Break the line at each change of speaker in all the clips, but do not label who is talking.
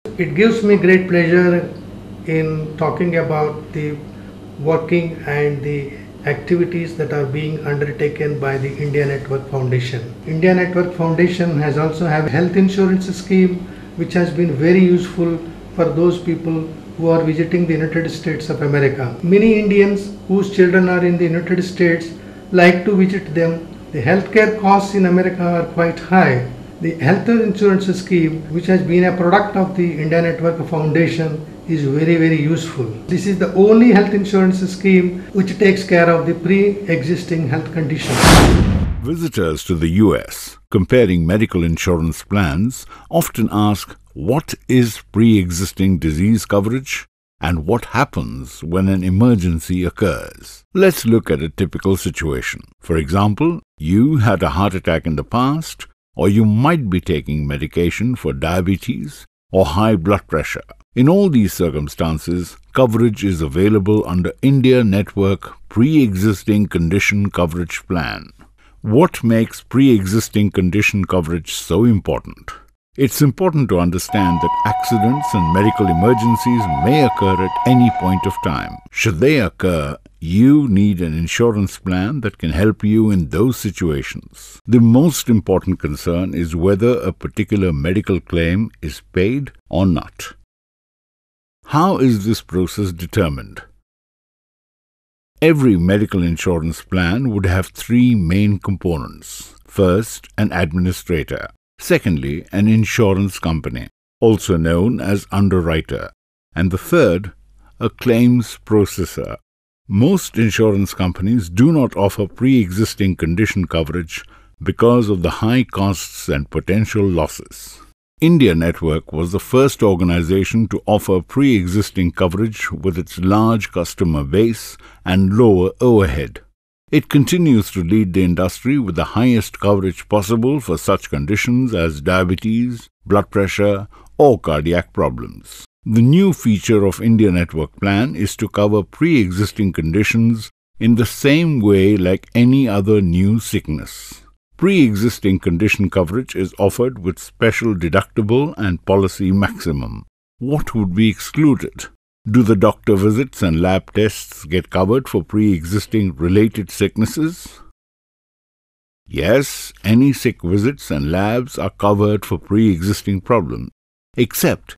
It gives me great pleasure in talking about the working and the activities that are being undertaken by the India Network Foundation. India Network Foundation has also have a health insurance scheme which has been very useful for those people who are visiting the United States of America. Many Indians whose children are in the United States like to visit them. The healthcare costs in America are quite high. The health insurance scheme, which has been a product of the India Network Foundation, is very useful. This is the only health insurance scheme which takes care of the pre-existing health conditions.
Visitors to the US comparing medical insurance plans often ask, what is pre-existing disease coverage and what happens when an emergency occurs? Let's look at a typical situation. For example, you had a heart attack in the past, or you might be taking medication for diabetes or high blood pressure. In all these circumstances, coverage is available under India Network Pre-Existing Condition Coverage Plan. What makes pre-existing condition coverage so important? It's important to understand that accidents and medical emergencies may occur at any point of time. Should they occur, you need an insurance plan that can help you in those situations. The most important concern is whether a particular medical claim is paid or not. How is this process determined? Every medical insurance plan would have three main components. First, an administrator. Secondly, an insurance company, also known as underwriter. And the third, a claims processor. Most insurance companies do not offer pre-existing condition coverage because of the high costs and potential losses. India Network was the first organization to offer pre-existing coverage with its large customer base and lower overhead. It continues to lead the industry with the highest coverage possible for such conditions as diabetes, blood pressure, or cardiac problems. The new feature of India Network Plan is to cover pre-existing conditions in the same way like any other new sickness. Pre-existing condition coverage is offered with special deductible and policy maximum. What would be excluded? Do the doctor visits and lab tests get covered for pre-existing related sicknesses? Yes, any sick visits and labs are covered for pre-existing problems, except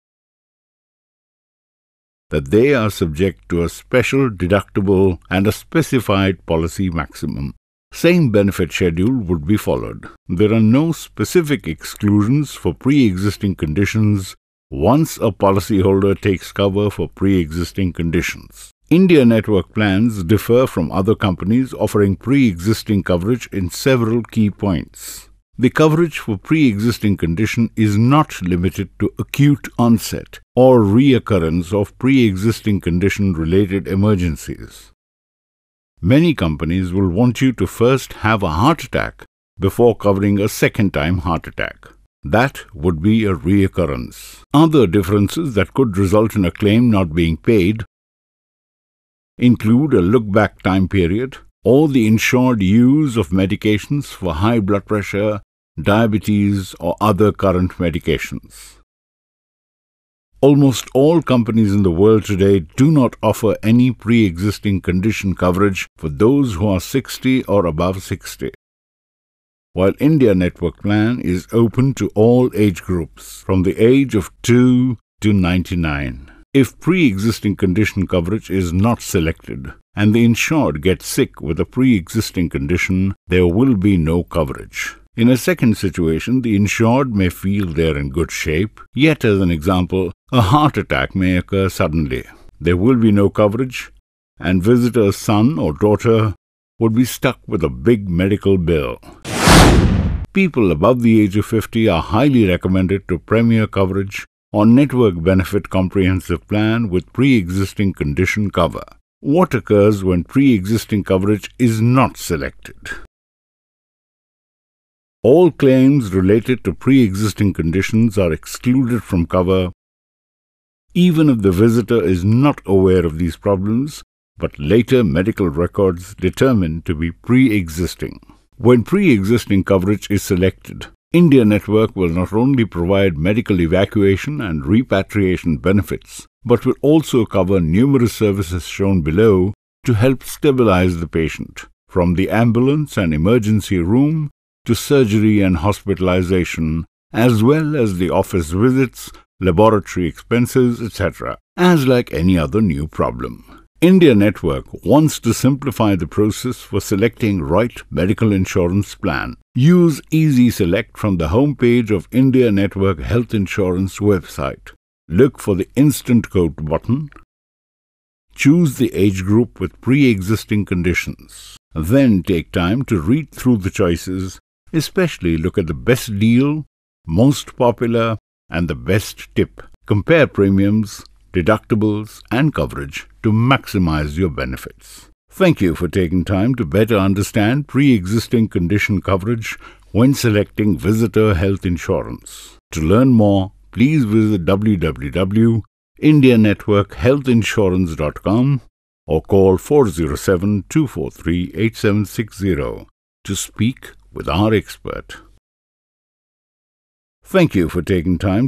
that they are subject to a special deductible and a specified policy maximum. Same benefit schedule would be followed. There are no specific exclusions for pre-existing conditions once a policyholder takes cover for pre-existing conditions. India Network plans differ from other companies offering pre-existing coverage in several key points. The coverage for pre-existing condition is not limited to acute onset or reoccurrence of pre-existing condition-related emergencies. Many companies will want you to first have a heart attack before covering a second-time heart attack. That would be a reoccurrence. Other differences that could result in a claim not being paid include a look-back time period or the insured use of medications for high blood pressure, diabetes, or other current medications. Almost all companies in the world today do not offer any pre-existing condition coverage for those who are 60 or above 60. While India Network Plan is open to all age groups from the age of 2 to 99. If pre-existing condition coverage is not selected and the insured gets sick with a pre-existing condition, there will be no coverage. In a second situation, the insured may feel they are in good shape, yet as an example, a heart attack may occur suddenly. There will be no coverage, and visitor's son or daughter would be stuck with a big medical bill. People above the age of 50 are highly recommended to Premier Coverage or Network Benefit Comprehensive Plan with pre-existing condition cover. What occurs when pre-existing coverage is not selected? All claims related to pre-existing conditions are excluded from cover, even if the visitor is not aware of these problems, but later medical records determine to be pre-existing. When pre-existing coverage is selected, India Network will not only provide medical evacuation and repatriation benefits, but will also cover numerous services shown below to help stabilize the patient, from the ambulance and emergency room to surgery and hospitalization, as well as the office visits, laboratory expenses, etc., as like any other new problem. India Network wants to simplify the process for selecting right medical insurance plan. Use Easy Select from the homepage of India Network Health Insurance website. Look for the Instant Quote button. Choose the age group with pre-existing conditions. Then take time to read through the choices, especially look at the best deal, most popular, and the best tip. Compare premiums, deductibles, and coverage to maximize your benefits. Thank you for taking time to better understand pre-existing condition coverage when selecting visitor health insurance. To learn more, please visit www.indianetworkhealthinsurance.com or call 407-243-8760 to speak with our expert. Thank you for taking time